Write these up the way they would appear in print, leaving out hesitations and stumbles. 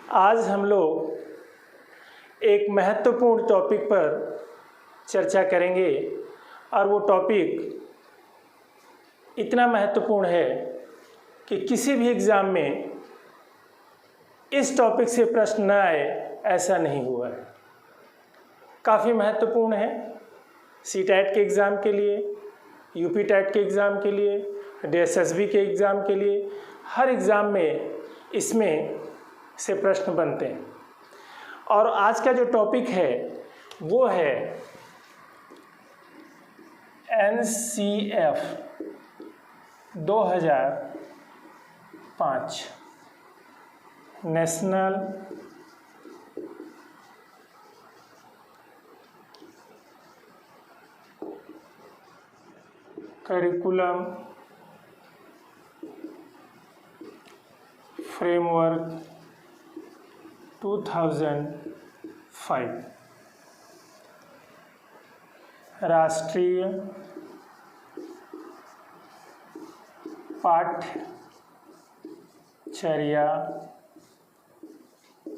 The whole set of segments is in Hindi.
आज हम लोग एक महत्वपूर्ण टॉपिक पर चर्चा करेंगे और वो टॉपिक इतना महत्वपूर्ण है कि किसी भी एग्ज़ाम में इस टॉपिक से प्रश्न न आए ऐसा नहीं हुआ है। काफ़ी महत्वपूर्ण है सीटेट के एग्ज़ाम के लिए, यूपी टेट के एग्ज़ाम के लिए, डीएसएसबी के एग्ज़ाम के लिए, हर एग्ज़ाम में इसमें से प्रश्न बनते हैं। और आज का जो टॉपिक है वो है NCF 2005 नेशनल करिकुलम फ्रेमवर्क 2005 राष्ट्रीय पाठ्यचर्या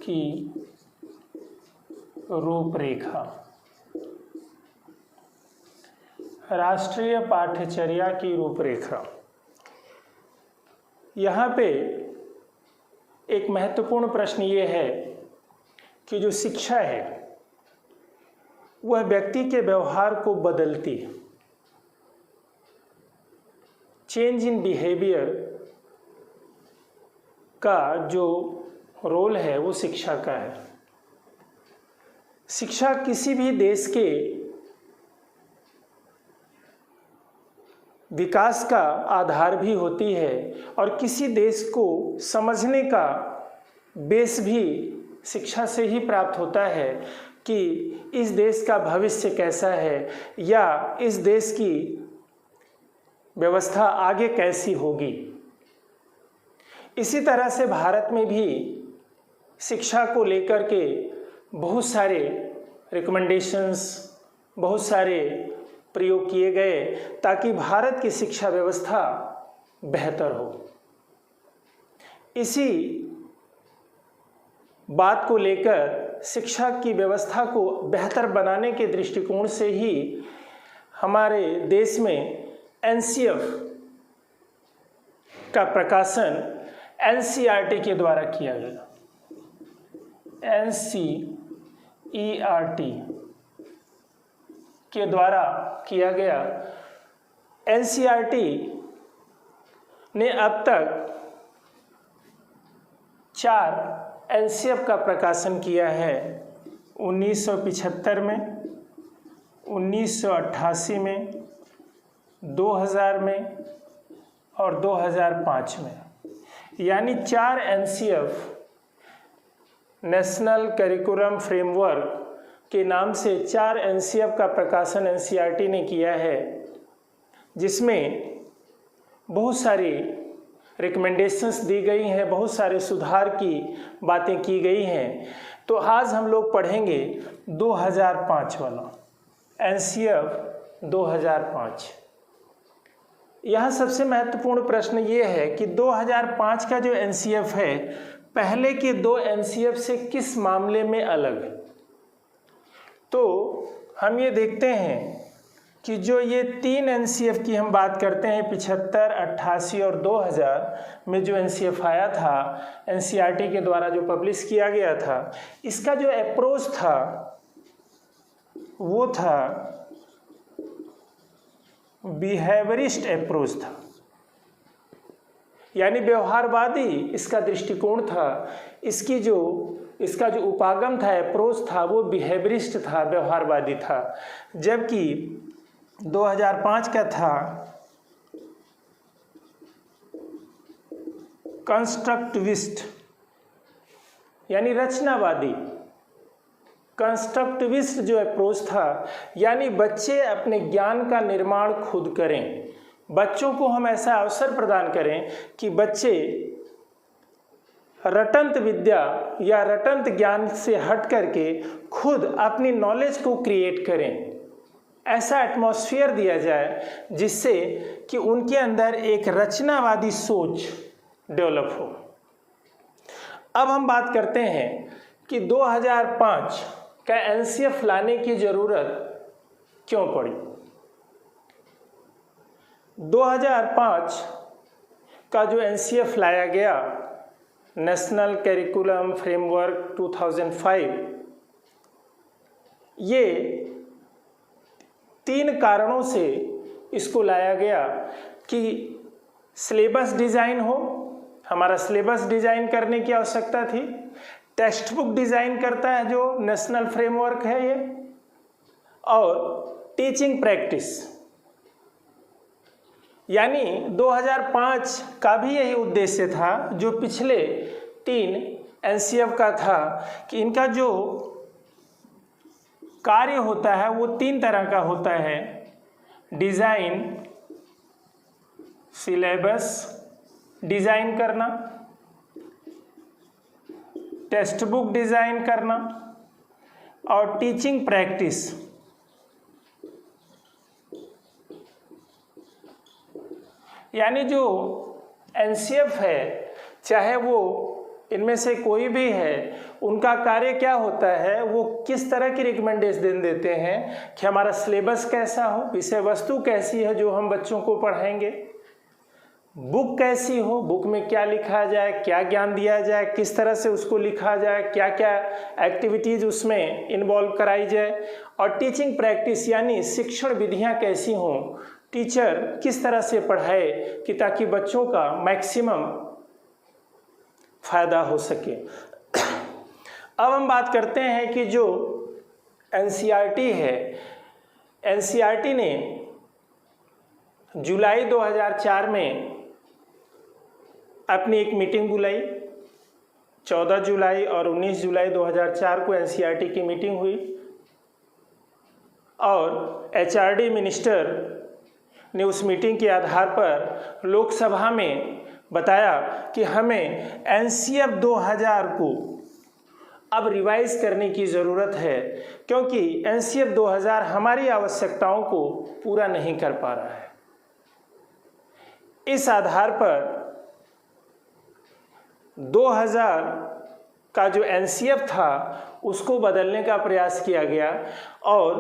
की रूपरेखा। राष्ट्रीय पाठ्यचर्या की रूपरेखा। यहाँ पे एक महत्वपूर्ण प्रश्न ये है कि जो शिक्षा है वह व्यक्ति के व्यवहार को बदलती है। चेंज इन बिहेवियर का जो रोल है वो शिक्षा का है। शिक्षा किसी भी देश के विकास का आधार भी होती है और किसी देश को समझने का बेस भी शिक्षा से ही प्राप्त होता है कि इस देश का भविष्य कैसा है या इस देश की व्यवस्था आगे कैसी होगी। इसी तरह से भारत में भी शिक्षा को लेकर के बहुत सारे रिकमेंडेशंस, बहुत सारे प्रयोग किए गए ताकि भारत की शिक्षा व्यवस्था बेहतर हो। इसी बात को लेकर शिक्षा की व्यवस्था को बेहतर बनाने के दृष्टिकोण से ही हमारे देश में NCF का प्रकाशन NCERT के द्वारा किया गया। NCERT के द्वारा किया गया। NCERT ने अब तक 4 NCF का प्रकाशन किया है। 1975 में, 1988 में, 2000 में और 2005 में, यानी 4 NCF नेशनल करिकुलम फ्रेमवर्क के नाम से 4 NCF का प्रकाशन NCERT ने किया है, जिसमें बहुत सारी रिकमेंडेशंस दी गई हैं, बहुत सारे सुधार की बातें की गई हैं। तो आज हम लोग पढ़ेंगे 2005 वाला NCF 2005। यहाँ सबसे महत्वपूर्ण प्रश्न ये है कि 2005 का जो NCF है पहले के 2 NCF से किस मामले में अलग है। तो हम ये देखते हैं कि जो ये 3 NCF की हम बात करते हैं, 75, 88 और 2000 में जो NCF आया था NCERT के द्वारा जो पब्लिश किया गया था, इसका जो अप्रोच था वो था बिहेवियरिस्ट अप्रोच था, यानी व्यवहारवादी इसका दृष्टिकोण था। इसका जो उपागम था, अप्रोच था, वो बिहेवियरिस्ट था, व्यवहारवादी था। जबकि 2005 का था कंस्ट्रक्टिविस्ट, यानी रचनावादी। कंस्ट्रक्टिविस्ट जो अप्रोच था, यानी बच्चे अपने ज्ञान का निर्माण खुद करें। बच्चों को हम ऐसा अवसर प्रदान करें कि बच्चे रटंत विद्या या रटंत ज्ञान से हट करके खुद अपनी नॉलेज को क्रिएट करें। ऐसा एटमॉस्फेयर दिया जाए जिससे कि उनके अंदर एक रचनावादी सोच डेवलप हो। अब हम बात करते हैं कि 2005 का एनसीएफ लाने की ज़रूरत क्यों पड़ी। 2005 का जो एनसीएफ लाया गया, नेशनल करिकुलम फ्रेमवर्क 2005, ये 3 कारणों से इसको लाया गया कि सिलेबस डिज़ाइन हो, हमारा सिलेबस डिज़ाइन करने की आवश्यकता थी, टेक्स्ट बुक डिज़ाइन करता है जो नेशनल फ्रेमवर्क है ये, और टीचिंग प्रैक्टिस। यानी 2005 का भी यही उद्देश्य था जो पिछले 3 एनसीएफ का था कि इनका जो कार्य होता है वो 3 तरह का होता है: डिज़ाइन, सिलेबस डिज़ाइन करना, टेक्स्ट बुक डिज़ाइन करना, और टीचिंग प्रैक्टिस। यानी जो एनसीएफ है, चाहे वो इनमें से कोई भी है, उनका कार्य क्या होता है, वो किस तरह की रिकमेंडेशन देते हैं कि हमारा सिलेबस कैसा हो, विषय वस्तु कैसी है जो हम बच्चों को पढ़ाएंगे, बुक कैसी हो, बुक में क्या लिखा जाए, क्या ज्ञान दिया जाए, किस तरह से उसको लिखा जाए, क्या क्या एक्टिविटीज़ उसमें इन्वॉल्व कराई जाए, और टीचिंग प्रैक्टिस यानी शिक्षण विधियां कैसी हों, टीचर किस तरह से पढ़ाए कि ताकि बच्चों का मैक्सिमम फायदा हो सके। अब हम बात करते हैं कि जो एनसीईआरटी है, एनसीईआरटी ने जुलाई 2004 में अपनी एक मीटिंग बुलाई। 14 जुलाई और 19 जुलाई 2004 को एनसीईआरटी की मीटिंग हुई और एचआरडी मिनिस्टर ने उस मीटिंग के आधार पर लोकसभा में बताया कि हमें एनसीएफ 2000 को अब रिवाइज करने की ज़रूरत है, क्योंकि एनसीएफ 2000 हमारी आवश्यकताओं को पूरा नहीं कर पा रहा है। इस आधार पर 2000 का जो एनसीएफ था उसको बदलने का प्रयास किया गया और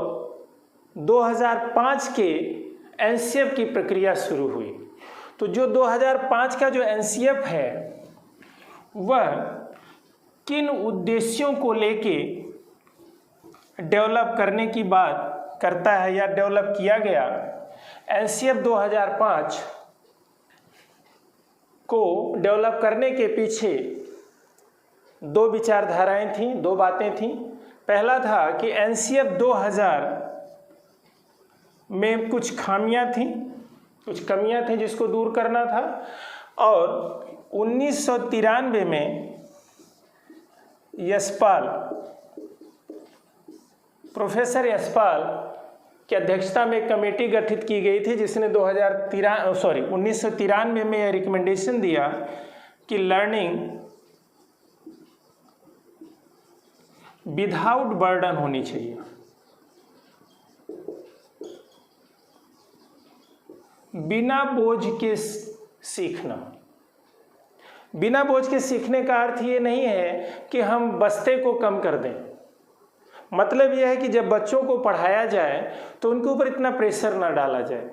2005 के एनसीएफ की प्रक्रिया शुरू हुई। तो जो 2005 का जो एनसीएफ है वह किन उद्देश्यों को लेके डेवलप करने की बात करता है या डेवलप किया गया। एनसीएफ 2005 को डेवलप करने के पीछे 2 विचारधाराएं थीं, 2 बातें थीं। पहला था कि एनसीएफ 2000 में कुछ खामियां थीं, कुछ कमियां थीं जिसको दूर करना था, और 1993 में यशपाल, प्रोफेसर यशपाल की अध्यक्षता में एक कमेटी गठित की गई थी जिसने 1993 में यह रिकमेंडेशन दिया कि लर्निंग विदाउट बर्डन होनी चाहिए। बिना बोझ के सीखना। बिना बोझ के सीखने का अर्थ ये नहीं है कि हम बस्ते को कम कर दें। मतलब यह है कि जब बच्चों को पढ़ाया जाए तो उनके ऊपर इतना प्रेशर ना डाला जाए,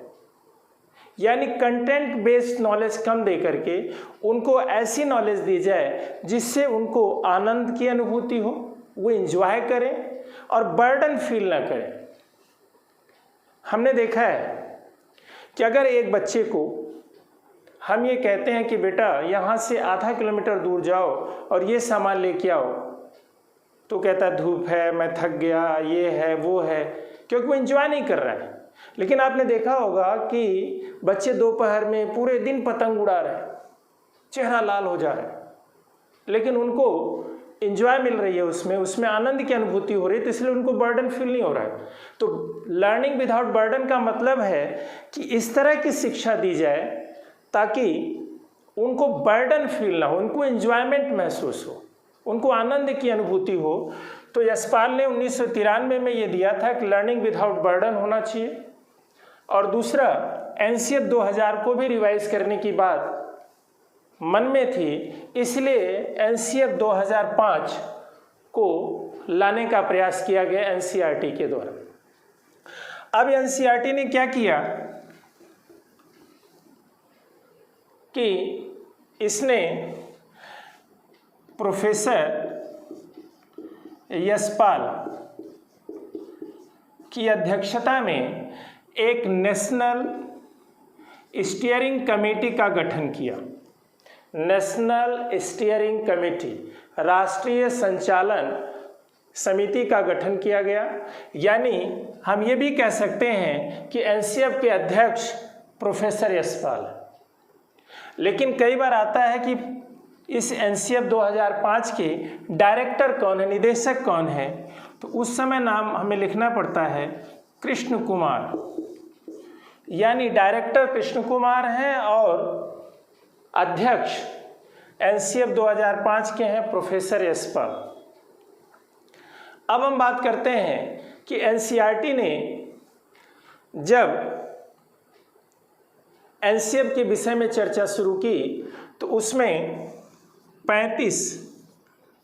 यानी कंटेंट बेस्ड नॉलेज कम दे करके उनको ऐसी नॉलेज दी जाए जिससे उनको आनंद की अनुभूति हो, वो एंजॉय करें और बर्डन फील ना करें। हमने देखा है कि अगर एक बच्चे को हम ये कहते हैं कि बेटा यहाँ से आधा किलोमीटर दूर जाओ और ये सामान लेके आओ, तो कहता धूप है, मैं थक गया, ये है वो है, क्योंकि वो एंजॉय नहीं कर रहा है। लेकिन आपने देखा होगा कि बच्चे दोपहर में पूरे दिन पतंग उड़ा रहे हैं, चेहरा लाल हो जा रहा है, लेकिन उनको एंजॉय मिल रही है, उसमें आनंद की अनुभूति हो रही है, तो इसलिए उनको बर्डन फील नहीं हो रहा है। तो लर्निंग विदाउट बर्डन का मतलब है कि इस तरह की शिक्षा दी जाए ताकि उनको बर्डन फील ना हो, उनको एंजॉयमेंट महसूस हो, उनको आनंद की अनुभूति हो। तो यशपाल ने 1993 में ये दिया था कि लर्निंग विदाउट बर्डन होना चाहिए। और दूसरा, एनसीएफ 2000 को भी रिवाइज करने की बात मन में थी, इसलिए एनसीएफ 2005 को लाने का प्रयास किया गया एनसीईआरटी के द्वारा। अब एनसीईआरटी ने क्या किया कि इसने प्रोफेसर यशपाल की अध्यक्षता में एक नेशनल स्टीयरिंग कमेटी का गठन किया। नेशनल स्टीयरिंग कमेटी, राष्ट्रीय संचालन समिति का गठन किया गया। यानी हम ये भी कह सकते हैं कि एनसीएफ के अध्यक्ष प्रोफेसर यशपाल। लेकिन कई बार आता है कि इस एनसीएफ 2005 के डायरेक्टर कौन है, निदेशक कौन है, तो उस समय नाम हमें लिखना पड़ता है कृष्ण कुमार, यानी डायरेक्टर कृष्ण कुमार हैं और अध्यक्ष एनसीएफ 2005 के हैं प्रोफेसर यशपाल। अब हम बात करते हैं कि एनसीईआरटी ने जब एनसीएफ के विषय में चर्चा शुरू की तो उसमें 35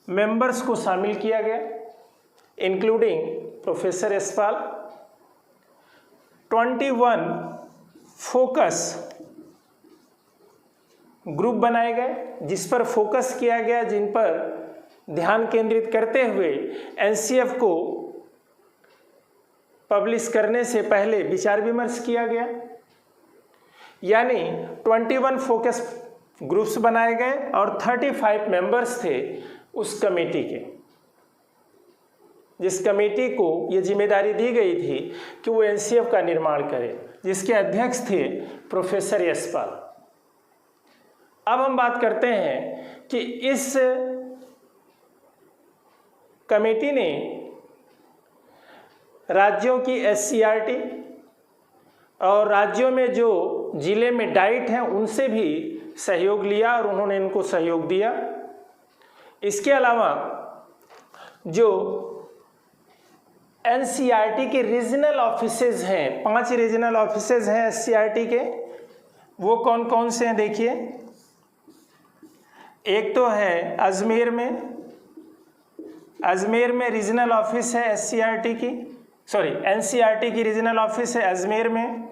मेंबर्स को शामिल किया गया, including professor Yashpal. 21 focus group बनाए गए जिस पर फोकस किया गया, जिन पर ध्यान केंद्रित करते हुए एनसीएफ को पब्लिश करने से पहले विचार विमर्श किया गया। यानी 21 फोकस ग्रुप्स बनाए गए और 35 मेंबर्स थे उस कमेटी के, जिस कमेटी को ये जिम्मेदारी दी गई थी कि वो एनसीएफ का निर्माण करे, जिसके अध्यक्ष थे प्रोफेसर यशपाल। अब हम बात करते हैं कि इस कमेटी ने राज्यों की एससीईआरटी और राज्यों में जो जिले में डाइट हैं उनसे भी सहयोग लिया और उन्होंने इनको सहयोग दिया। इसके अलावा जो एनसीईआरटी के रीजनल ऑफिसेज हैं, 5 रीजनल ऑफिसेज हैं एनसीईआरटी के, वो कौन कौन से हैं देखिए। एक तो है अजमेर में रीजनल ऑफिस है एनसीईआरटी की रीजनल ऑफिस है अजमेर में,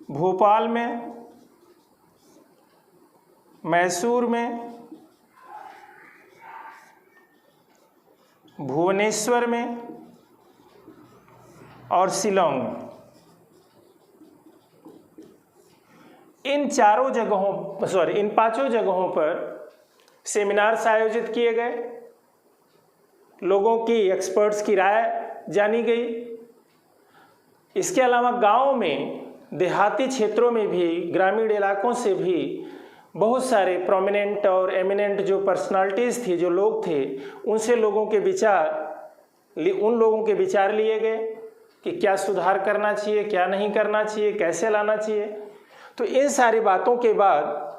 भोपाल में, मैसूर में, भुवनेश्वर में और शिलोंग में। इन 5 जगहों पर सेमिनार्स आयोजित किए गए, लोगों की, एक्सपर्ट्स की राय जानी गई। इसके अलावा गांव में, देहाती क्षेत्रों में भी, ग्रामीण इलाकों से भी बहुत सारे प्रोमिनेंट और एमिनेंट जो पर्सनालिटीज़ थी, जो लोग थे, उनसे उन लोगों के विचार लिए गए कि क्या सुधार करना चाहिए, क्या नहीं करना चाहिए, कैसे लाना चाहिए। तो इन सारी बातों के बाद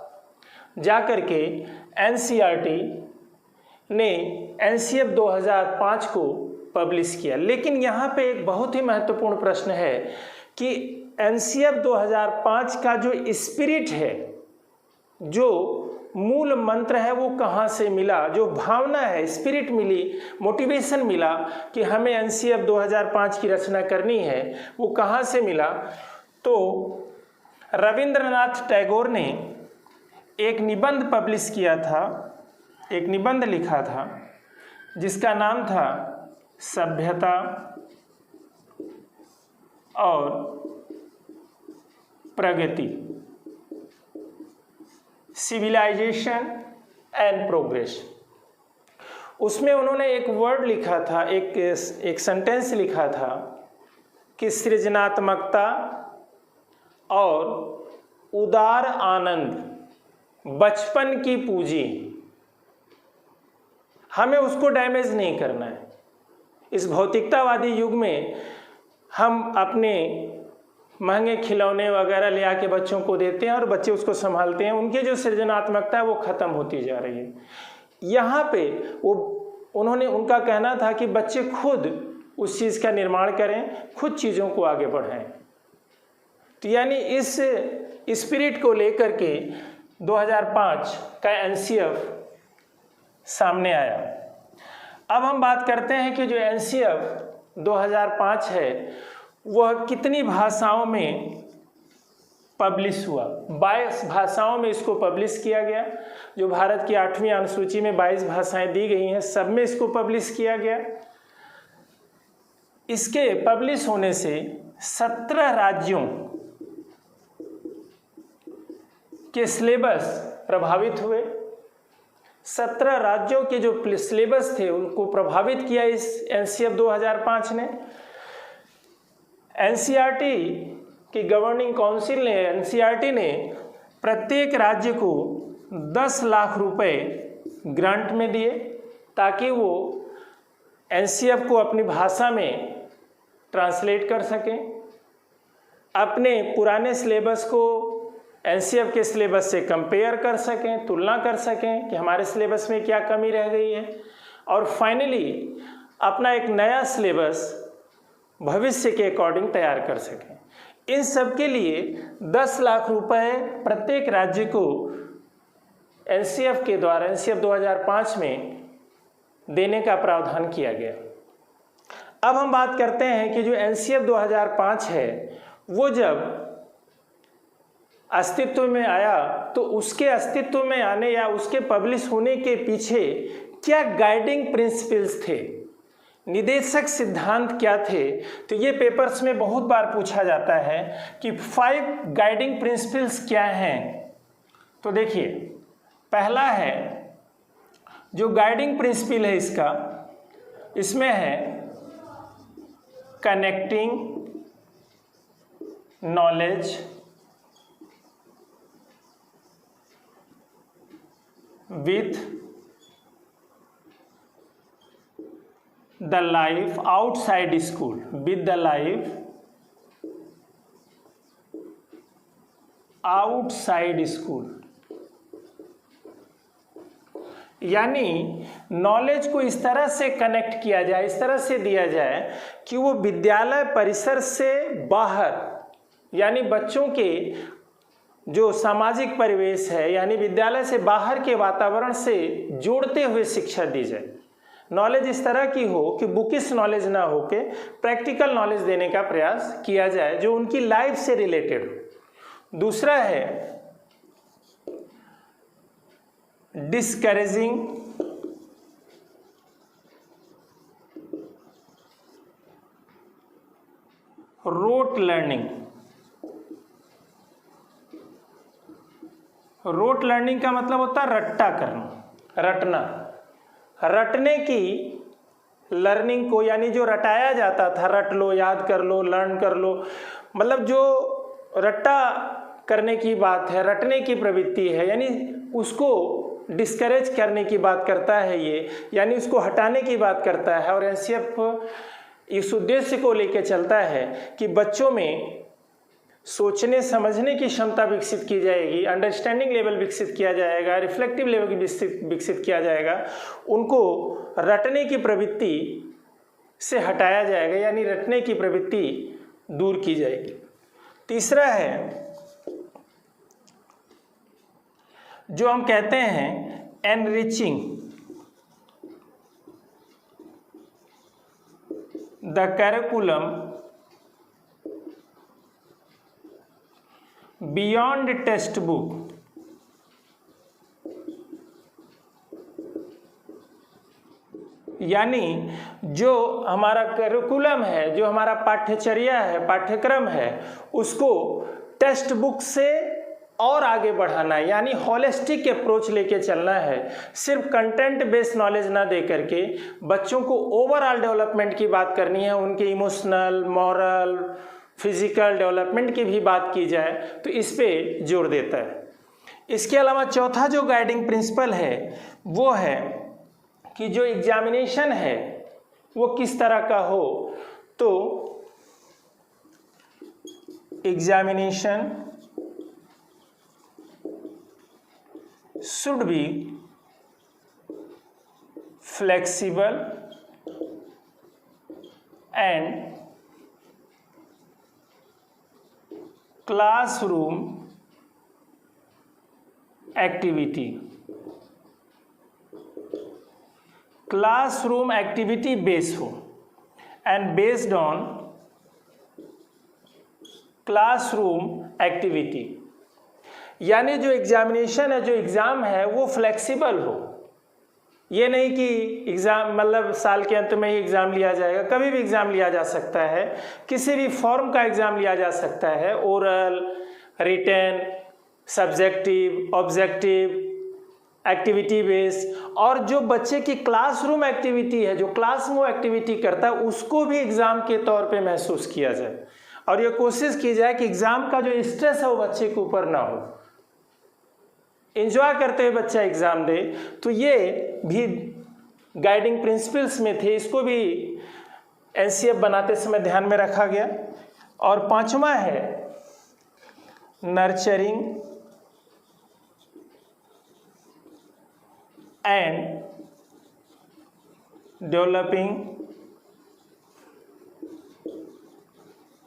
जाकर के एनसीईआरटी ने एनसीएफ 2005 को पब्लिश किया। लेकिन यहाँ पे एक बहुत ही महत्वपूर्ण प्रश्न है कि एनसीएफ 2005 का जो स्पिरिट है, जो मूल मंत्र है, वो कहाँ से मिला, जो भावना है, स्पिरिट मिली, मोटिवेशन मिला कि हमें एनसीएफ 2005 की रचना करनी है, वो कहाँ से मिला। तो रविंद्रनाथ टैगोर ने एक निबंध पब्लिश किया था, एक निबंध लिखा था जिसका नाम था सभ्यता और प्रगति, सिविलाइजेशन एंड प्रोग्रेस। उसमें उन्होंने एक वर्ड लिखा था, एक सेंटेंस लिखा था कि सृजनात्मकता और उदार आनंद बचपन की पूंजी, हमें उसको डैमेज नहीं करना है। इस भौतिकतावादी युग में हम अपने महंगे खिलौने वगैरह ले आके बच्चों को देते हैं और बच्चे उसको संभालते हैं, उनकी जो सृजनात्मकता है वो ख़त्म होती जा रही है। यहाँ पे उनका कहना था कि बच्चे खुद उस चीज़ का निर्माण करें, खुद चीज़ों को आगे बढ़ाएं। तो यानी इस स्पिरिट को लेकर के 2005 का एनसीएफ सामने आया। अब हम बात करते हैं कि जो एनसीएफ 2005 है वह कितनी भाषाओं में पब्लिश हुआ। 22 भाषाओं में इसको पब्लिश किया गया। जो भारत की 8वीं अनुसूची में 22 भाषाएं दी गई हैं, सब में इसको पब्लिश किया गया। इसके पब्लिश होने से 17 राज्यों के सिलेबस प्रभावित हुए। 17 राज्यों के जो सिलेबस थे उनको प्रभावित किया इस एनसीएफ 2005 ने। एनसीईआरटी की गवर्निंग काउंसिल ने, एनसीईआरटी ने प्रत्येक राज्य को 10 लाख रुपए ग्रांट में दिए ताकि वो एनसीएफ को अपनी भाषा में ट्रांसलेट कर सकें, अपने पुराने सिलेबस को एनसीएफ के सिलेबस से कंपेयर कर सकें, तुलना कर सकें कि हमारे सिलेबस में क्या कमी रह गई है, और फाइनली अपना एक नया सिलेबस भविष्य के अकॉर्डिंग तैयार कर सकें। इन सब के लिए 10 लाख रुपए प्रत्येक राज्य को एनसीएफ के द्वारा एनसीएफ 2005 में देने का प्रावधान किया गया। अब हम बात करते हैं कि जो एनसीएफ 2005 है वो जब अस्तित्व में आया तो उसके अस्तित्व में आने या उसके पब्लिश होने के पीछे क्या गाइडिंग प्रिंसिपल्स थे, निदेशक सिद्धांत क्या थे। तो ये पेपर्स में बहुत बार पूछा जाता है कि 5 गाइडिंग प्रिंसिपल्स क्या हैं। तो देखिए, पहला है जो गाइडिंग प्रिंसिपल है इसका, इसमें है connecting knowledge with the life outside school, with the life outside school। यानी नॉलेज को इस तरह से कनेक्ट किया जाए, इस तरह से दिया जाए कि वो विद्यालय परिसर से बाहर, यानी बच्चों के जो सामाजिक परिवेश है यानी विद्यालय से बाहर के वातावरण से जोड़ते हुए शिक्षा दी जाए। नॉलेज इस तरह की हो कि बुकिश नॉलेज ना हो के प्रैक्टिकल नॉलेज देने का प्रयास किया जाए जो उनकी लाइफ से रिलेटेड हो। दूसरा है discouraging rote learning. Rote learning का मतलब होता है रट्टा करना, रटना। रटने की लर्निंग को, यानी जो रटाया जाता था, रट लो, याद कर लो, लर्न कर लो, मतलब जो रट्टा करने की बात है, रटने की प्रवृत्ति है, यानी उसको डिस्करेज करने की बात करता है ये, यानी उसको हटाने की बात करता है। और एनसीएफ इस उद्देश्य को लेकर चलता है कि बच्चों में सोचने समझने की क्षमता विकसित की जाएगी, अंडरस्टैंडिंग लेवल विकसित किया जाएगा, रिफ्लेक्टिव लेवल विकसित किया जाएगा, उनको रटने की प्रवृत्ति से हटाया जाएगा, यानी रटने की प्रवृत्ति दूर की जाएगी। तीसरा है जो हम कहते हैं enriching the curriculum beyond text book. यानी जो हमारा करिकुलम है, जो हमारा पाठ्यचर्या है, पाठ्यक्रम है, उसको टेक्स्ट बुक से और आगे बढ़ाना है, यानी होलिस्टिक अप्रोच लेके चलना है। सिर्फ कंटेंट बेस्ड नॉलेज ना दे करके बच्चों को ओवरऑल डेवलपमेंट की बात करनी है, उनके इमोशनल, मॉरल, फिजिकल डेवलपमेंट की भी बात की जाए, तो इस पे जोर देता है। इसके अलावा चौथा जो गाइडिंग प्रिंसिपल है वो है कि जो एग्जामिनेशन है वो किस तरह का हो। तो examination should be flexible and classroom activity, classroom activity base हो, and based on classroom activity, यानी जो एग्जामिनेशन है, जो एग्ज़ाम है वो फ्लेक्सिबल हो। ये नहीं कि एग्ज़ाम मतलब साल के अंत में ही एग्ज़ाम लिया जाएगा, कभी भी एग्ज़ाम लिया जा सकता है, किसी भी फॉर्म का एग्ज़ाम लिया जा सकता है, oral, written, subjective, objective, activity base. और जो बच्चे की क्लासरूम एक्टिविटी है, जो क्लास में वो एक्टिविटी करता है, उसको भी एग्ज़ाम के तौर पे महसूस किया जाए और ये कोशिश की जाए कि एग्ज़ाम का जो स्ट्रेस है वो बच्चे के ऊपर ना हो, एंजॉय करते हुए बच्चा एग्ज़ाम दे। तो ये भी गाइडिंग प्रिंसिपल्स में थे, इसको भी एनसीएफ बनाते समय ध्यान में रखा गया। और पांचवा है nurturing and developing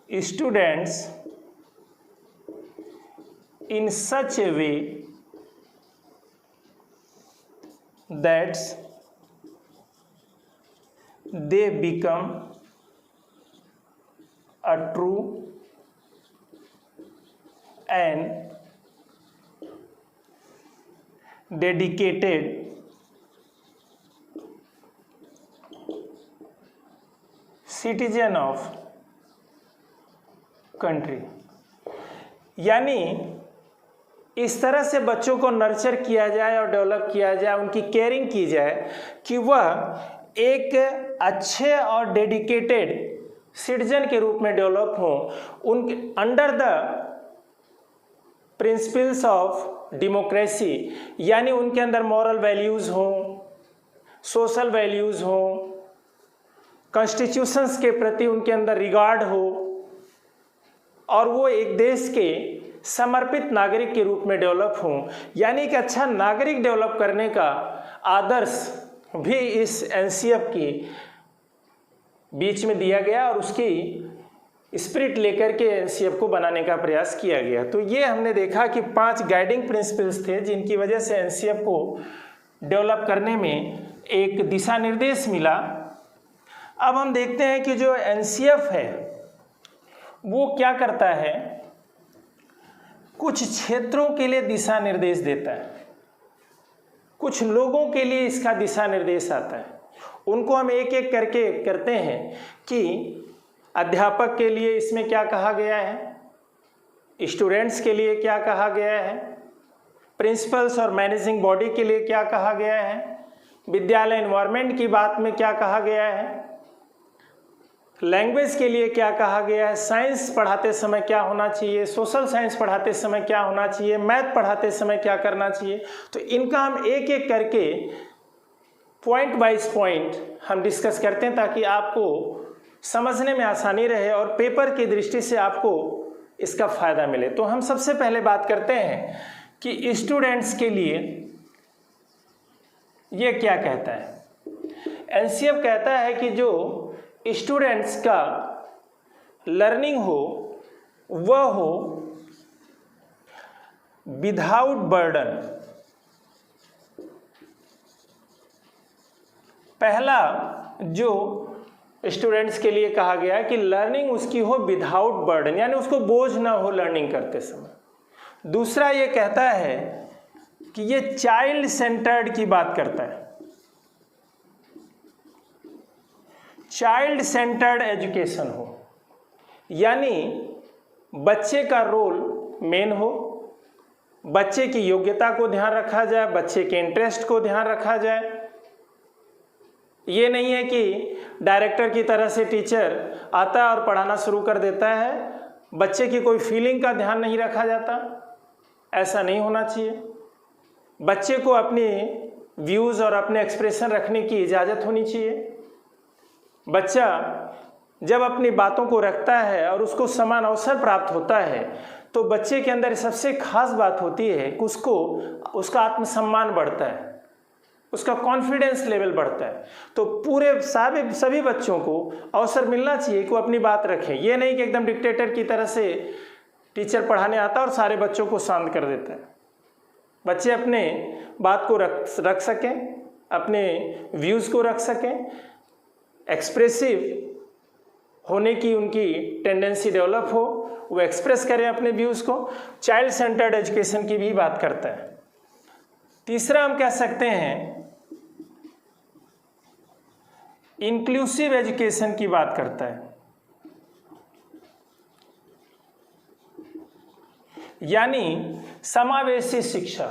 students in such a way that they become a true and dedicated citizen of country। यानी इस तरह से बच्चों को नर्चर किया जाए और डेवलप किया जाए, उनकी केयरिंग की जाए कि वह एक अच्छे और डेडिकेटेड सिटीजन के रूप में डेवलप हो, उनके under the principles of democracy, यानी उनके अंदर मॉरल वैल्यूज़ हों, सोशल वैल्यूज़ हों, कॉन्स्टिट्यूशंस के प्रति उनके अंदर रिगार्ड हो और वो एक देश के समर्पित नागरिक के रूप में डेवलप हों। यानी एक अच्छा नागरिक डेवलप करने का आदर्श भी इस एनसीएफ की बीच में दिया गया और उसकी स्पिरिट लेकर के एनसीएफ को बनाने का प्रयास किया गया। तो ये हमने देखा कि 5 गाइडिंग प्रिंसिपल्स थे जिनकी वजह से एनसीएफ को डेवलप करने में एक दिशा निर्देश मिला। अब हम देखते हैं कि जो एनसीएफ है वो क्या करता है, कुछ क्षेत्रों के लिए दिशा निर्देश देता है, कुछ लोगों के लिए इसका दिशा निर्देश आता है। उनको हम एक एक करके करते हैं कि अध्यापक के लिए इसमें क्या कहा गया है, स्टूडेंट्स के लिए क्या कहा गया है, प्रिंसिपल्स और मैनेजिंग बॉडी के लिए क्या कहा गया है, विद्यालय एनवायरनमेंट की बात में क्या कहा गया है, लैंग्वेज के लिए क्या कहा गया है, साइंस पढ़ाते समय क्या होना चाहिए, सोशल साइंस पढ़ाते समय क्या होना चाहिए, मैथ पढ़ाते समय क्या करना चाहिए। तो इनका हम एक एक करके पॉइंट वाइज पॉइंट हम डिस्कस करते हैं ताकि आपको समझने में आसानी रहे और पेपर की दृष्टि से आपको इसका फ़ायदा मिले। तो हम सबसे पहले बात करते हैं कि स्टूडेंट्स के लिए ये क्या कहता है। एनसीएफ कहता है कि जो स्टूडेंट्स का लर्निंग हो वह हो विदाउट बर्डन। पहला जो स्टूडेंट्स के लिए कहा गया है कि लर्निंग उसकी हो विदाउट बर्डन, यानी उसको बोझ ना हो लर्निंग करते समय। दूसरा ये कहता है कि ये चाइल्ड सेंटर्ड की बात करता है, चाइल्ड सेंटर्ड एजुकेशन हो, यानी बच्चे का रोल मेन हो, बच्चे की योग्यता को ध्यान रखा जाए, बच्चे के इंटरेस्ट को ध्यान रखा जाए। ये नहीं है कि डायरेक्टर की तरह से टीचर आता है और पढ़ाना शुरू कर देता है, बच्चे की कोई फीलिंग का ध्यान नहीं रखा जाता, ऐसा नहीं होना चाहिए। बच्चे को अपनी व्यूज़ और अपने एक्सप्रेशन रखने की इजाज़त होनी चाहिए। बच्चा जब अपनी बातों को रखता है और उसको समान अवसर प्राप्त होता है तो बच्चे के अंदर सबसे खास बात होती है कि उसको उसका आत्मसम्मान बढ़ता है, उसका कॉन्फिडेंस लेवल बढ़ता है। तो पूरे सभी बच्चों को अवसर मिलना चाहिए कि वो अपनी बात रखें। ये नहीं कि एकदम डिक्टेटर की तरह से टीचर पढ़ाने आता है और सारे बच्चों को शांत कर देता है। बच्चे अपने बात को रख सकें, अपने व्यूज़ को रख सकें, एक्सप्रेसिव होने की उनकी टेंडेंसी डेवलप हो, वो एक्सप्रेस करें अपने व्यूज़ को। चाइल्ड सेंटर्ड एजुकेशन की भी बात करता है। तीसरा हम कह सकते हैं इंक्लूसिव एजुकेशन की बात करता है, यानी समावेशी शिक्षा।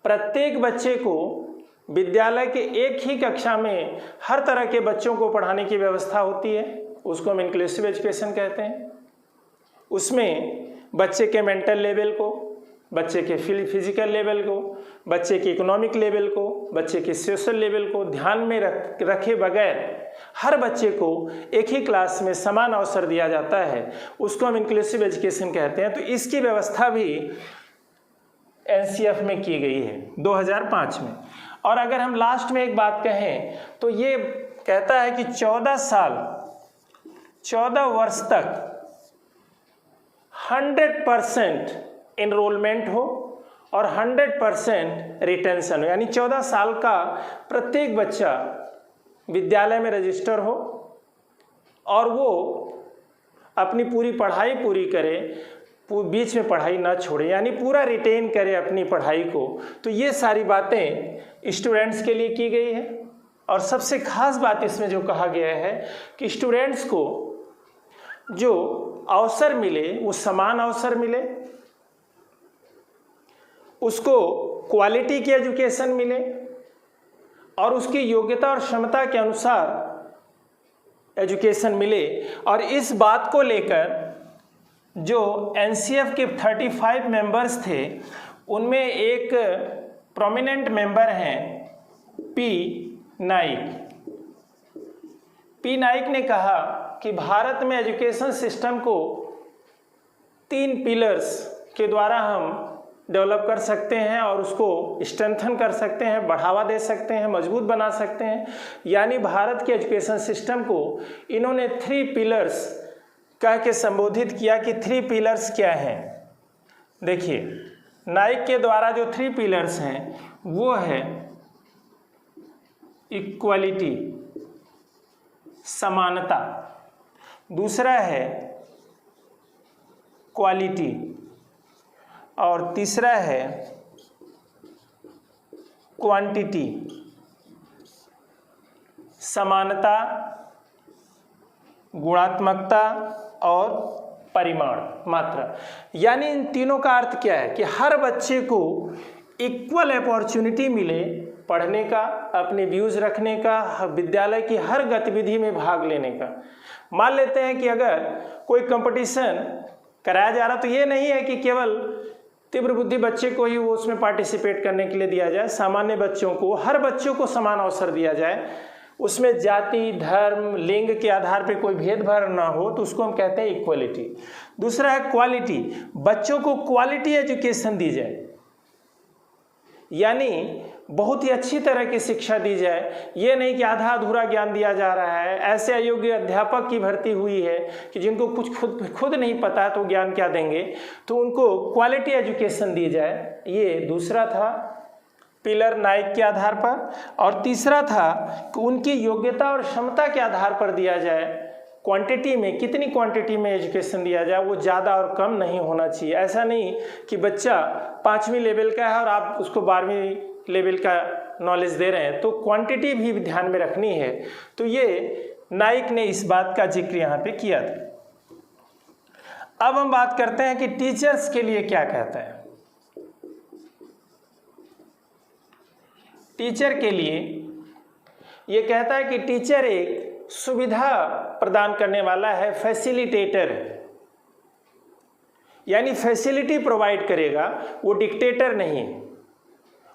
प्रत्येक बच्चे को विद्यालय के एक ही कक्षा में हर तरह के बच्चों को पढ़ाने की व्यवस्था होती है, उसको हम इंक्लूसिव एजुकेशन कहते हैं। उसमें बच्चे के मेंटल लेवल को, बच्चे के फिजिकल लेवल को, बच्चे के इकोनॉमिक लेवल को, बच्चे के सोशल लेवल को ध्यान में रखे बगैर हर बच्चे को एक ही क्लास में समान अवसर दिया जाता है, उसको हम इंक्लूसिव एजुकेशन कहते हैं। तो इसकी व्यवस्था भी एनसीएफ में की गई है 2005 में। और अगर हम लास्ट में एक बात कहें तो ये कहता है कि 14 वर्ष तक 100% इनरोलमेंट हो और 100% रिटेंशन हो, यानी 14 साल का प्रत्येक बच्चा विद्यालय में रजिस्टर हो और वो अपनी पूरी पढ़ाई पूरी करे, बीच में पढ़ाई ना छोड़े, यानी पूरा रिटेन करे अपनी पढ़ाई को। तो ये सारी बातें स्टूडेंट्स के लिए की गई है। और सबसे खास बात इसमें जो कहा गया है कि स्टूडेंट्स को जो अवसर मिले वो समान अवसर मिले, उसको क्वालिटी की एजुकेशन मिले और उसकी योग्यता और क्षमता के अनुसार एजुकेशन मिले। और इस बात को लेकर जो एनसीएफ के 35 मेंबर्स थे उनमें एक प्रोमिनेंट मेंबर हैं पी नाइक ने कहा कि भारत में एजुकेशन सिस्टम को 3 पिलर्स के द्वारा हम डेवलप कर सकते हैं और उसको स्ट्रेंथन कर सकते हैं, बढ़ावा दे सकते हैं, मजबूत बना सकते हैं। यानी भारत के एजुकेशन सिस्टम को इन्होंने 3 पिलर्स कह के संबोधित किया कि 3 पिलर्स क्या हैं। देखिए, नाइक के द्वारा जो 3 पिलर्स हैं वो है इक्वालिटी, समानता, दूसरा है क्वालिटी और तीसरा है क्वांटिटी। समानता, गुणात्मकता और परिमाण, मात्रा। यानी इन तीनों का अर्थ क्या है कि हर बच्चे को इक्वल अपॉर्चुनिटी मिले पढ़ने का, अपने व्यूज़ रखने का, विद्यालय की हर गतिविधि में भाग लेने का। मान लेते हैं कि अगर कोई कंपटीशन कराया जा रहा तो ये नहीं है कि केवल तीव्र बुद्धि बच्चे को ही वो उसमें पार्टिसिपेट करने के लिए दिया जाए, सामान्य बच्चों को, हर बच्चों को समान अवसर दिया जाए, उसमें जाति, धर्म, लिंग के आधार पे कोई भेदभाव ना हो, तो उसको हम कहते हैं इक्वलिटी। दूसरा है क्वालिटी, बच्चों को क्वालिटी एजुकेशन दी जाए, यानी बहुत ही अच्छी तरह की शिक्षा दी जाए। ये नहीं कि आधा अधूरा ज्ञान दिया जा रहा है। ऐसे अयोग्य अध्यापक की भर्ती हुई है कि जिनको कुछ खुद नहीं पता तो ज्ञान क्या देंगे, तो उनको क्वालिटी एजुकेशन दी जाए। ये दूसरा था पिलर नाइक के आधार पर। और तीसरा था कि उनकी योग्यता और क्षमता के आधार पर दिया जाए। क्वांटिटी में, कितनी क्वांटिटी में एजुकेशन दिया जाए, वो ज़्यादा और कम नहीं होना चाहिए। ऐसा नहीं कि बच्चा 5वीं लेवल का है और आप उसको 12वीं लेवल का नॉलेज दे रहे हैं, तो क्वांटिटी भी ध्यान में रखनी है। तो ये नाइक ने इस बात का जिक्र यहाँ पे किया था। अब हम बात करते हैं कि टीचर्स के लिए क्या कहता है। टीचर के लिए ये कहता है कि टीचर एक सुविधा प्रदान करने वाला है, फैसिलिटेटर है, यानी फैसिलिटी प्रोवाइड करेगा, वो डिक्टेटर नहीं,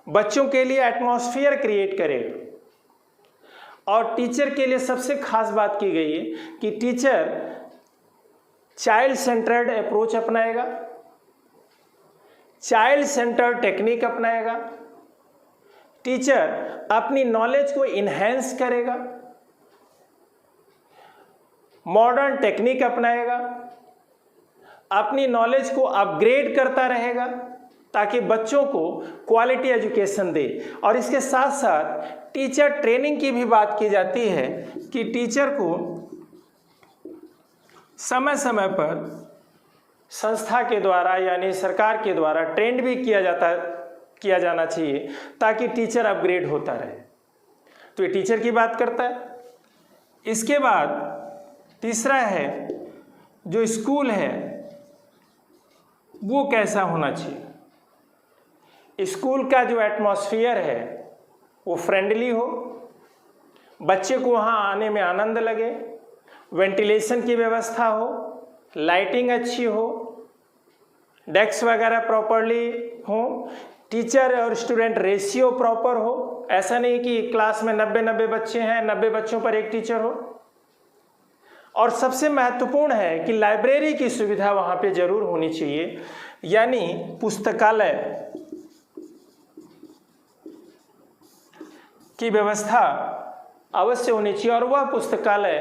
बच्चों के लिए एटमॉस्फेयर क्रिएट करेगा। और टीचर के लिए सबसे खास बात की गई है कि टीचर चाइल्ड सेंटर्ड अप्रोच अपनाएगा, चाइल्ड सेंटर्ड टेक्निक अपनाएगा, टीचर अपनी नॉलेज को इन्हेंस करेगा, मॉडर्न टेक्निक अपनाएगा, अपनी नॉलेज को अपग्रेड करता रहेगा, ताकि बच्चों को क्वालिटी एजुकेशन दे। और इसके साथ साथ टीचर ट्रेनिंग की भी बात की जाती है कि टीचर को समय समय पर संस्था के द्वारा यानी सरकार के द्वारा ट्रेंड भी किया जाना चाहिए ताकि टीचर अपग्रेड होता रहे। तो ये टीचर की बात करता है। इसके बाद तीसरा है जो स्कूल है वो कैसा होना चाहिए। स्कूल का जो एटमॉस्फेयर है वो फ्रेंडली हो, बच्चे को वहाँ आने में आनंद लगे, वेंटिलेशन की व्यवस्था हो, लाइटिंग अच्छी हो, डेस्क वगैरह प्रॉपरली हो, टीचर और स्टूडेंट रेशियो प्रॉपर हो। ऐसा नहीं कि क्लास में 90 बच्चे हैं, 90 बच्चों पर एक टीचर हो। और सबसे महत्वपूर्ण है कि लाइब्रेरी की सुविधा वहाँ पे जरूर होनी चाहिए, यानी पुस्तकालय की व्यवस्था अवश्य होनी चाहिए और वह पुस्तकालय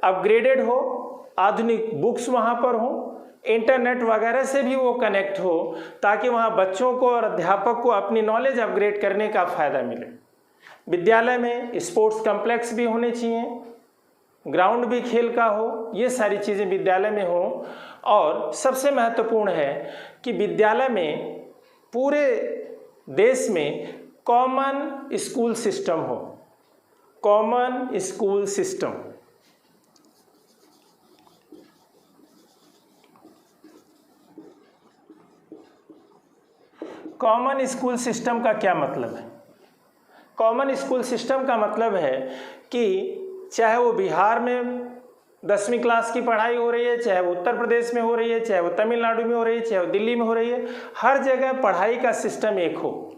अपग्रेडेड हो, आधुनिक बुक्स वहाँ पर हो, इंटरनेट वगैरह से भी वो कनेक्ट हो ताकि वहाँ बच्चों को और अध्यापक को अपनी नॉलेज अपग्रेड करने का फ़ायदा मिले। विद्यालय में स्पोर्ट्स कॉम्प्लेक्स भी होने चाहिए, ग्राउंड भी खेल का हो, ये सारी चीज़ें विद्यालय में हो। और सबसे महत्वपूर्ण है कि विद्यालय में पूरे देश में कॉमन स्कूल सिस्टम हो, common school system. Common school system का क्या मतलब है? कॉमन स्कूल सिस्टम का मतलब है कि चाहे वो बिहार में 10वीं क्लास की पढ़ाई हो रही है, चाहे वो उत्तर प्रदेश में हो रही है, चाहे वो तमिलनाडु में हो रही है, चाहे वो दिल्ली में हो रही है, हर जगह पढ़ाई का सिस्टम एक हो,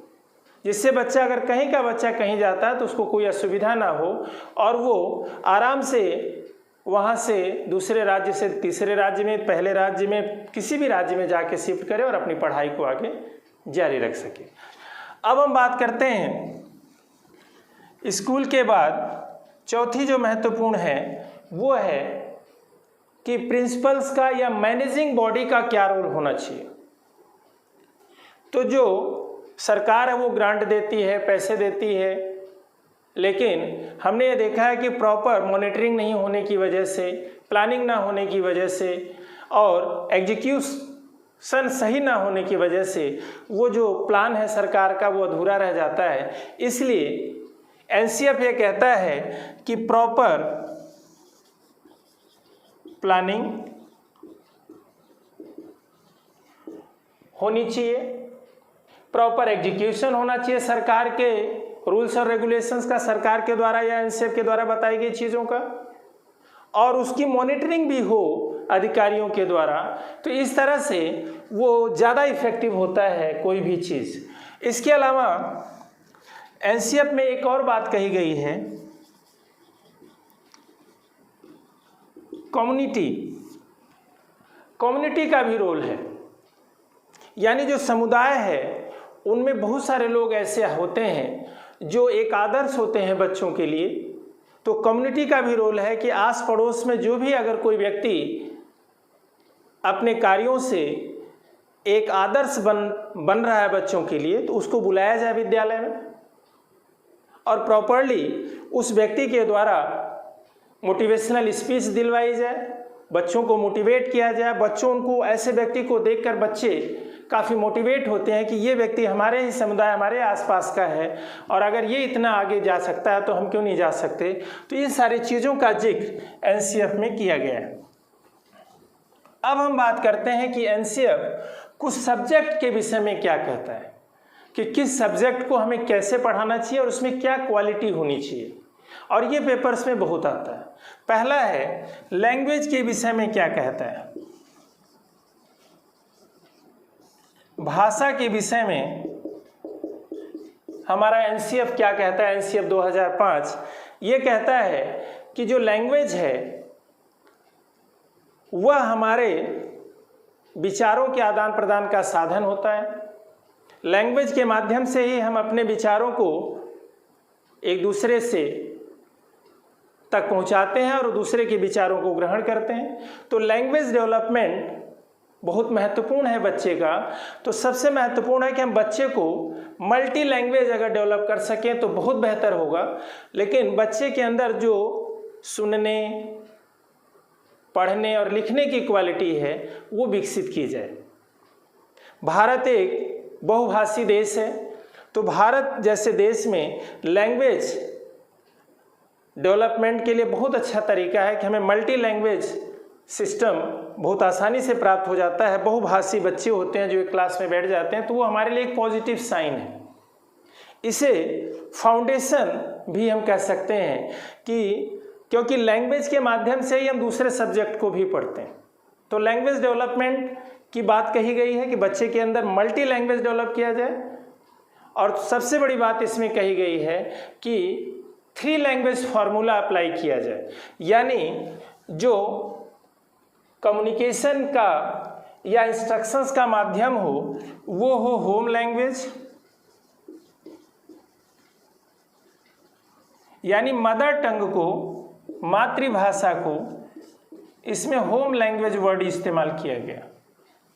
जिससे बच्चा अगर कहीं का बच्चा कहीं जाता है तो उसको कोई असुविधा ना हो और वो आराम से वहाँ से दूसरे राज्य से तीसरे राज्य में, पहले राज्य में, किसी भी राज्य में जाके शिफ्ट करे और अपनी पढ़ाई को आगे जारी रख सके। अब हम बात करते हैं स्कूल के बाद चौथी जो महत्वपूर्ण है वो है कि प्रिंसिपल्स का या मैनेजिंग बॉडी का क्या रोल होना चाहिए। तो जो सरकार है वो ग्रांट देती है, पैसे देती है, लेकिन हमने ये देखा है कि प्रॉपर मॉनिटरिंग नहीं होने की वजह से, प्लानिंग ना होने की वजह से और एग्जीक्यूशन सही ना होने की वजह से वो जो प्लान है सरकार का वो अधूरा रह जाता है। इसलिए एनसीएफ ये कहता है कि प्रॉपर प्लानिंग होनी चाहिए, प्रॉपर एग्जीक्यूशन होना चाहिए सरकार के रूल्स और रेगुलेशंस का, सरकार के द्वारा या एनसीएफ के द्वारा बताई गई चीज़ों का, और उसकी मॉनिटरिंग भी हो अधिकारियों के द्वारा। तो इस तरह से वो ज़्यादा इफेक्टिव होता है कोई भी चीज़। इसके अलावा एनसीएफ में एक और बात कही गई है, कम्युनिटी का भी रोल है, यानी जो समुदाय है उनमें बहुत सारे लोग ऐसे होते हैं जो एक आदर्श होते हैं बच्चों के लिए। तो कम्युनिटी का भी रोल है कि आस पड़ोस में जो भी अगर कोई व्यक्ति अपने कार्यों से एक आदर्श बन रहा है बच्चों के लिए तो उसको बुलाया जाए विद्यालय में और प्रॉपरली उस व्यक्ति के द्वारा मोटिवेशनल स्पीच दिलवाई जाए, बच्चों को मोटिवेट किया जाए। बच्चों उनको ऐसे व्यक्ति को देखकर बच्चे काफ़ी मोटिवेट होते हैं कि ये व्यक्ति हमारे ही समुदाय, हमारे आसपास का है और अगर ये इतना आगे जा सकता है तो हम क्यों नहीं जा सकते। तो इन सारी चीज़ों का जिक्र एनसीएफ में किया गया है। अब हम बात करते हैं कि एनसीएफ कुछ सब्जेक्ट के विषय में क्या कहता है कि किस सब्जेक्ट को हमें कैसे पढ़ाना चाहिए और उसमें क्या क्वालिटी होनी चाहिए, और ये पेपर्स में बहुत आता है। पहला है लैंग्वेज के विषय में क्या कहता है। भाषा के विषय में हमारा एनसीएफ क्या कहता है, एनसीएफ 2005 ये कहता है कि जो लैंग्वेज है वह हमारे विचारों के आदान प्रदान का साधन होता है। लैंग्वेज के माध्यम से ही हम अपने विचारों को एक दूसरे से तक पहुंचाते हैं और दूसरे के विचारों को ग्रहण करते हैं। तो लैंग्वेज डेवलपमेंट बहुत महत्वपूर्ण है बच्चे का, तो सबसे महत्वपूर्ण है कि हम बच्चे को मल्टी लैंग्वेज अगर डेवलप कर सकें तो बहुत बेहतर होगा। लेकिन बच्चे के अंदर जो सुनने, पढ़ने और लिखने की क्वालिटी है वो विकसित की जाए। भारत एक बहुभाषी देश है, तो भारत जैसे देश में लैंग्वेज डेवलपमेंट के लिए बहुत अच्छा तरीका है कि हमें मल्टी लैंग्वेज सिस्टम बहुत आसानी से प्राप्त हो जाता है। बहुभाषी बच्चे होते हैं जो एक क्लास में बैठ जाते हैं, तो वो हमारे लिए एक पॉजिटिव साइन है। इसे फाउंडेशन भी हम कह सकते हैं कि क्योंकि लैंग्वेज के माध्यम से ही हम दूसरे सब्जेक्ट को भी पढ़ते हैं। तो लैंग्वेज डेवलपमेंट की बात कही गई है कि बच्चे के अंदर मल्टी लैंग्वेज डेवलप किया जाए, और सबसे बड़ी बात इसमें कही गई है कि 3 लैंग्वेज फार्मूला अप्लाई किया जाए। यानी जो कम्युनिकेशन का या इंस्ट्रक्शंस का माध्यम हो वो हो होम लैंग्वेज, यानी मदर टंग को, मातृभाषा को, इसमें होम लैंग्वेज वर्ड इस्तेमाल किया गया।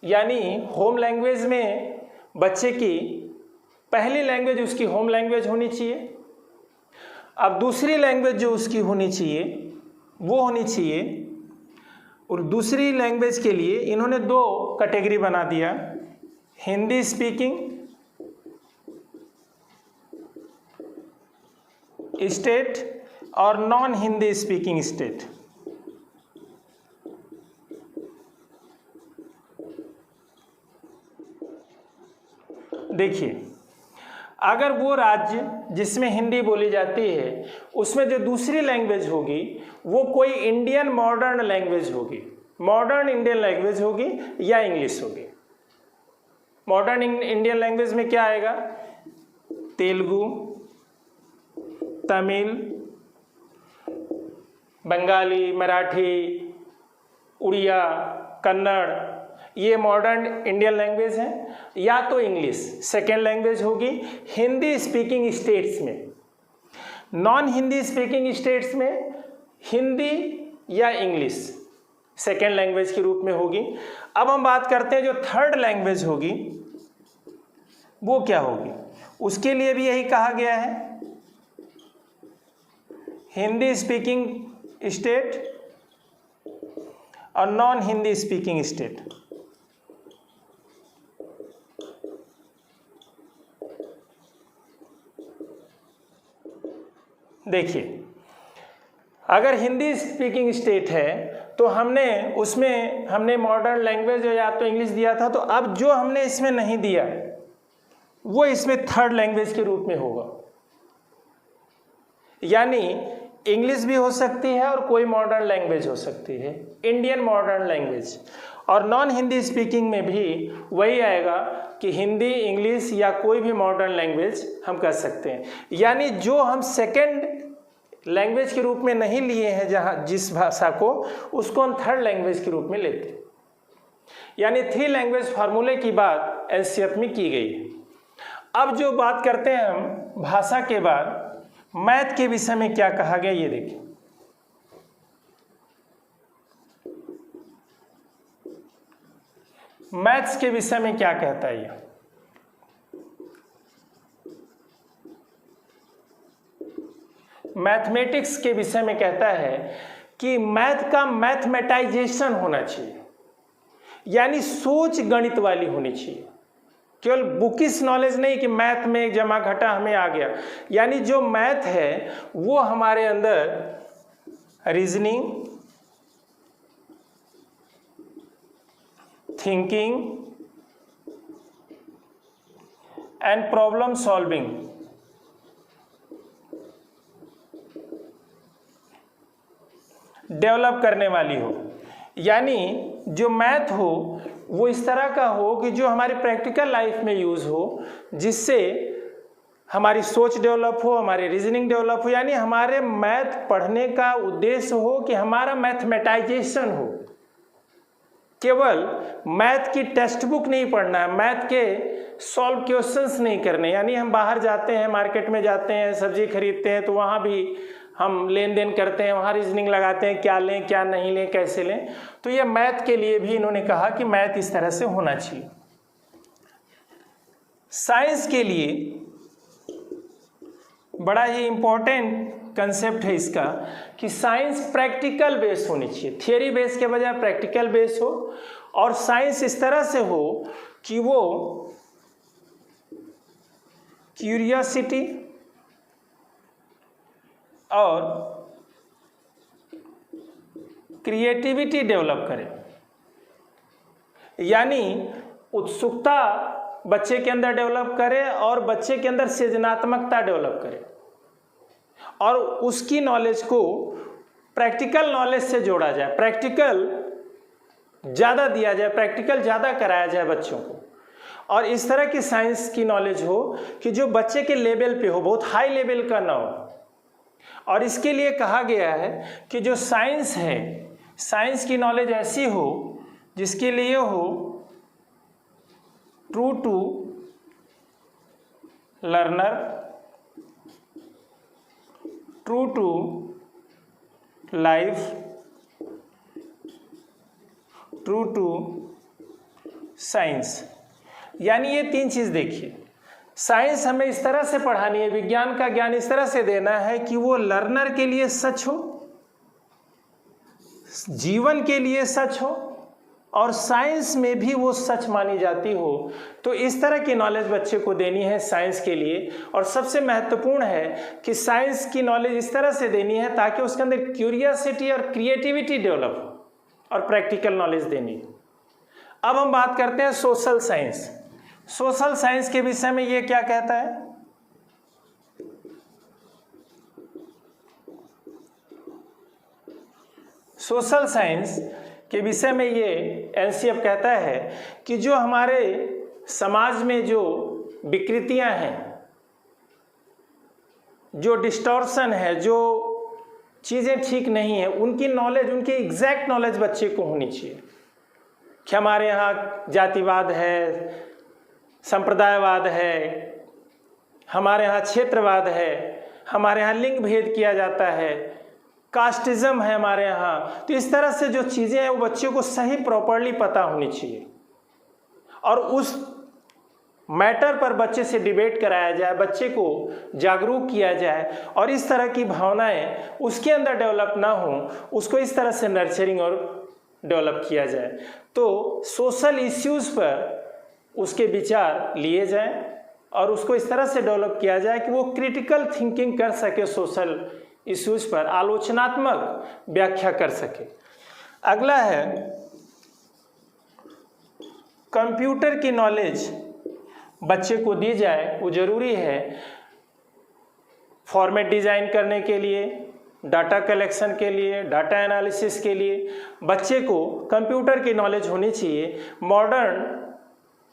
यानी होम लैंग्वेज में बच्चे की पहली लैंग्वेज उसकी होम लैंग्वेज होनी चाहिए। अब दूसरी लैंग्वेज जो उसकी होनी चाहिए वो होनी चाहिए, और दूसरी लैंग्वेज के लिए इन्होंने 2 कैटेगरी बना दिया, हिंदी स्पीकिंग स्टेट और नॉन हिंदी स्पीकिंग स्टेट। देखिए, अगर वो राज्य जिसमें हिंदी बोली जाती है उसमें जो दूसरी लैंग्वेज होगी वो कोई इंडियन मॉडर्न लैंग्वेज होगी, मॉडर्न इंडियन लैंग्वेज होगी या इंग्लिश होगी। मॉडर्न इंडियन लैंग्वेज में क्या आएगा? तेलुगु, तमिल, बंगाली, मराठी, उड़िया, कन्नड़, ये मॉडर्न इंडियन लैंग्वेज हैं। या तो इंग्लिश सेकेंड लैंग्वेज होगी हिंदी स्पीकिंग स्टेट्स में। नॉन हिंदी स्पीकिंग स्टेट्स में हिंदी या इंग्लिश सेकेंड लैंग्वेज के रूप में होगी। अब हम बात करते हैं जो थर्ड लैंग्वेज होगी वो क्या होगी। उसके लिए भी यही कहा गया है, हिंदी स्पीकिंग स्टेट और नॉन हिंदी स्पीकिंग स्टेट। देखिए, अगर हिंदी स्पीकिंग स्टेट है तो हमने मॉडर्न लैंग्वेज या तो इंग्लिश दिया था, तो अब जो हमने इसमें नहीं दिया वो इसमें थर्ड लैंग्वेज के रूप में होगा। यानी इंग्लिश भी हो सकती है और कोई मॉडर्न लैंग्वेज हो सकती है, इंडियन मॉडर्न लैंग्वेज। और नॉन हिंदी स्पीकिंग में भी वही आएगा कि हिंदी, इंग्लिश या कोई भी मॉडर्न लैंग्वेज हम कर सकते हैं। यानी जो हम सेकेंड लैंग्वेज के रूप में नहीं लिए हैं, जहाँ जिस भाषा को, उसको हम थर्ड लैंग्वेज के रूप में लेते हैं। यानी 3 लैंग्वेज फार्मूले की बात एनसीईआरटी में की गई है। अब जो बात करते हैं हम भाषा के बाद, मैथ के विषय में क्या कहा गया ये देखिए। मैथ्स के विषय में क्या कहता है ये? मैथमेटिक्स के विषय में कहता है कि मैथ का मैथमेटाइजेशन होना चाहिए, यानी सोच गणित वाली होनी चाहिए। केवल बुकिश नॉलेज नहीं कि मैथ में जमा घटा हमें आ गया। यानी जो मैथ है वो हमारे अंदर reasoning, thinking and problem solving develop करने वाली हो। यानी जो मैथ हो वो इस तरह का हो कि जो हमारी प्रैक्टिकल लाइफ में यूज़ हो, जिससे हमारी सोच डेवलप हो, हमारी रीजनिंग डेवलप हो। यानी हमारे मैथ पढ़ने का उद्देश्य हो कि हमारा मैथमेटाइजेशन हो। केवल मैथ की टेक्स्ट बुक नहीं पढ़ना है, मैथ के सॉल्व क्वेश्चंस नहीं करने। यानी हम बाहर जाते हैं, मार्केट में जाते हैं, सब्जी खरीदते हैं, तो वहाँ भी हम लेन देन करते हैं, वहाँ रीजनिंग लगाते हैं, क्या लें क्या नहीं लें, कैसे लें। तो ये मैथ के लिए भी इन्होंने कहा कि मैथ इस तरह से होना चाहिए। साइंस के लिए बड़ा ही इम्पोर्टेंट कंसेप्ट है इसका कि साइंस प्रैक्टिकल बेस होनी चाहिए, थियरी बेस के बजाय प्रैक्टिकल बेस हो, और साइंस इस तरह से हो कि वो क्यूरियोसिटी और क्रिएटिविटी डेवलप करे, यानी उत्सुकता बच्चे के अंदर डेवलप करे और बच्चे के अंदर सृजनात्मकता डेवलप करे, और उसकी नॉलेज को प्रैक्टिकल नॉलेज से जोड़ा जाए, प्रैक्टिकल ज़्यादा दिया जाए, प्रैक्टिकल ज़्यादा कराया जाए बच्चों को, और इस तरह की साइंस की नॉलेज हो कि जो बच्चे के लेवल पे हो, बहुत हाई लेवल का ना हो। और इसके लिए कहा गया है कि जो साइंस है, साइंस की नॉलेज ऐसी हो जिसके लिए हो true to learner, true to life, true to science. यानी ये तीन चीज़ देखिए, साइंस हमें इस तरह से पढ़ानी है, विज्ञान का ज्ञान इस तरह से देना है कि वो लर्नर के लिए सच हो, जीवन के लिए सच हो, और साइंस में भी वो सच मानी जाती हो। तो इस तरह की नॉलेज बच्चे को देनी है साइंस के लिए। और सबसे महत्वपूर्ण है कि साइंस की नॉलेज इस तरह से देनी है ताकि उसके अंदर क्यूरियोसिटी और क्रिएटिविटी डेवलप हो, और प्रैक्टिकल नॉलेज देनी है। अब हम बात करते हैं सोशल साइंस। सोशल साइंस के विषय में ये क्या कहता है? सोशल साइंस के विषय में ये एनसीएफ कहता है कि जो हमारे समाज में जो विकृतियां हैं, जो डिस्टॉर्शन है, जो चीज़ें ठीक नहीं है, उनकी नॉलेज, उनकी एग्जैक्ट नॉलेज बच्चे को होनी चाहिए कि हमारे यहाँ जातिवाद है, संप्रदायवाद है, हमारे यहाँ क्षेत्रवाद है, हमारे यहाँ लिंग भेद किया जाता है, कास्टिज्म है हमारे यहाँ। तो इस तरह से जो चीज़ें हैं वो बच्चों को सही प्रॉपरली पता होनी चाहिए, और उस मैटर पर बच्चे से डिबेट कराया जाए, बच्चे को जागरूक किया जाए, और इस तरह की भावनाएं उसके अंदर डेवलप ना हो, उसको इस तरह से नर्चरिंग और डेवलप किया जाए। तो सोशल इश्यूज़ पर उसके विचार लिए जाएं, और उसको इस तरह से डेवलप किया जाए कि वो क्रिटिकल थिंकिंग कर सके, सोशल इश्यूज पर आलोचनात्मक व्याख्या कर सके। अगला है कंप्यूटर की नॉलेज बच्चे को दी जाए। वो ज़रूरी है फॉर्मेट डिज़ाइन करने के लिए, डाटा कलेक्शन के लिए, डाटा एनालिसिस के लिए बच्चे को कंप्यूटर की नॉलेज होनी चाहिए। मॉडर्न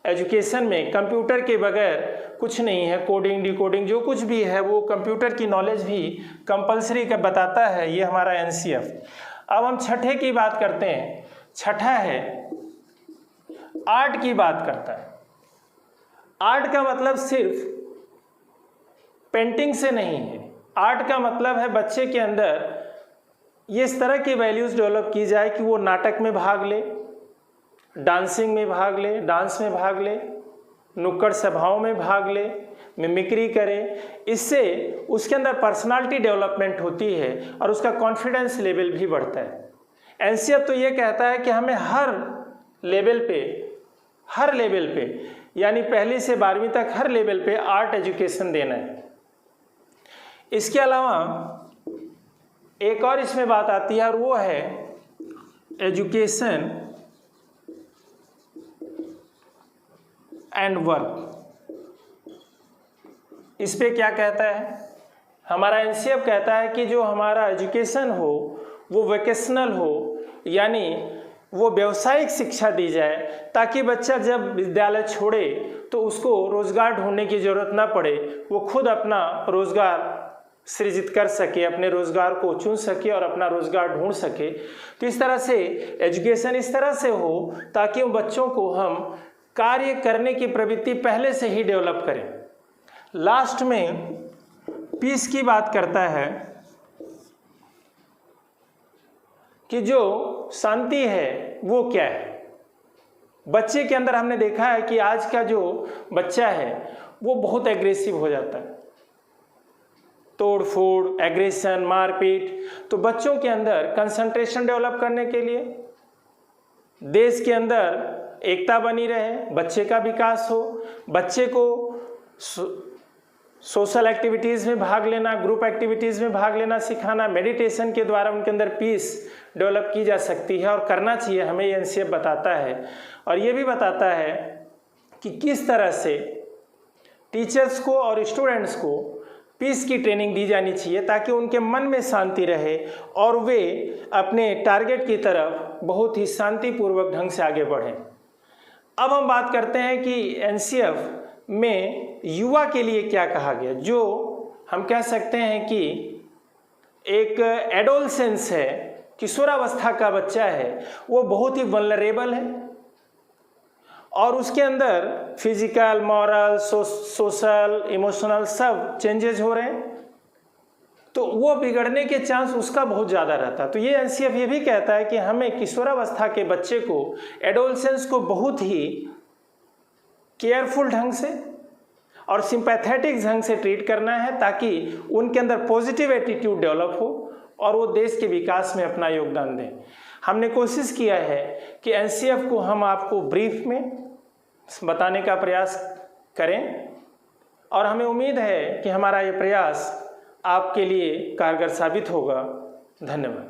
एजुकेशन में कंप्यूटर के बगैर कुछ नहीं है, कोडिंग डिकोडिंग जो कुछ भी है वो कंप्यूटर की नॉलेज भी कंपलसरी का बताता है, ये हमारा एनसीएफ। अब हम छठे की बात करते हैं। छठा है आर्ट की बात करता है। आर्ट का मतलब सिर्फ पेंटिंग से नहीं है, आर्ट का मतलब है बच्चे के अंदर ये इस तरह की वैल्यूज़ डेवलप की जाए कि वो नाटक में भाग ले, डांसिंग में भाग ले, डांस में भाग ले, नुक्कड़ सभाओं में भाग ले, मिमिक्री करे। इससे उसके अंदर पर्सनालिटी डेवलपमेंट होती है और उसका कॉन्फिडेंस लेवल भी बढ़ता है। एनसीएफ तो ये कहता है कि हमें हर लेवल पे यानी पहली से 12वीं तक हर लेवल पे आर्ट एजुकेशन देना है। इसके अलावा एक और इसमें बात आती है और वो है एजुकेशन एंड वर्क। इस पे क्या कहता है हमारा एनसीएफ? कहता है कि जो हमारा एजुकेशन हो वो वोकेशनल हो, यानी वो व्यावसायिक शिक्षा दी जाए ताकि बच्चा जब विद्यालय छोड़े तो उसको रोज़गार ढूंढने की ज़रूरत ना पड़े, वो खुद अपना रोज़गार सृजित कर सके, अपने रोज़गार को चुन सके और अपना रोज़गार ढूंढ सके। तो इस तरह से एजुकेशन इस तरह से हो ताकि उन बच्चों को हम कार्य करने की प्रवृत्ति पहले से ही डेवलप करें। लास्ट में पीस की बात करता है कि जो शांति है वो क्या है। बच्चे के अंदर हमने देखा है कि आज का जो बच्चा है वो बहुत एग्रेसिव हो जाता है, तोड़ फोड़, एग्रेशन, मारपीट। तो बच्चों के अंदर कंसंट्रेशन डेवलप करने के लिए, देश के अंदर एकता बनी रहे, बच्चे का विकास हो, बच्चे को सोशल एक्टिविटीज़ में भाग लेना, ग्रुप एक्टिविटीज़ में भाग लेना सिखाना, मेडिटेशन के द्वारा उनके अंदर पीस डेवलप की जा सकती है और करना चाहिए, हमें ये एनसीएफ बताता है। और ये भी बताता है कि किस तरह से टीचर्स को और स्टूडेंट्स को पीस की ट्रेनिंग दी जानी चाहिए ताकि उनके मन में शांति रहे और वे अपने टारगेट की तरफ बहुत ही शांतिपूर्वक ढंग से आगे बढ़ें। अब हम बात करते हैं कि एनसीएफ में युवा के लिए क्या कहा गया। जो हम कह सकते हैं कि एक एडोलसेंस है, किशोरावस्था का बच्चा है, वो बहुत ही वल्नरेबल है और उसके अंदर फिजिकल, मॉरल, सोशल, इमोशनल सब चेंजेस हो रहे हैं, तो वो बिगड़ने के चांस उसका बहुत ज़्यादा रहता है। तो ये एनसीएफ ये भी कहता है कि हमें किशोरावस्था के बच्चे को, एडोलसेंस को बहुत ही केयरफुल ढंग से और सिंपैथेटिक ढंग से ट्रीट करना है ताकि उनके अंदर पॉजिटिव एटीट्यूड डेवलप हो और वो देश के विकास में अपना योगदान दें। हमने कोशिश किया है कि एनसीएफ को हम आपको ब्रीफ में बताने का प्रयास करें और हमें उम्मीद है कि हमारा ये प्रयास आपके लिए कारगर साबित होगा। धन्यवाद।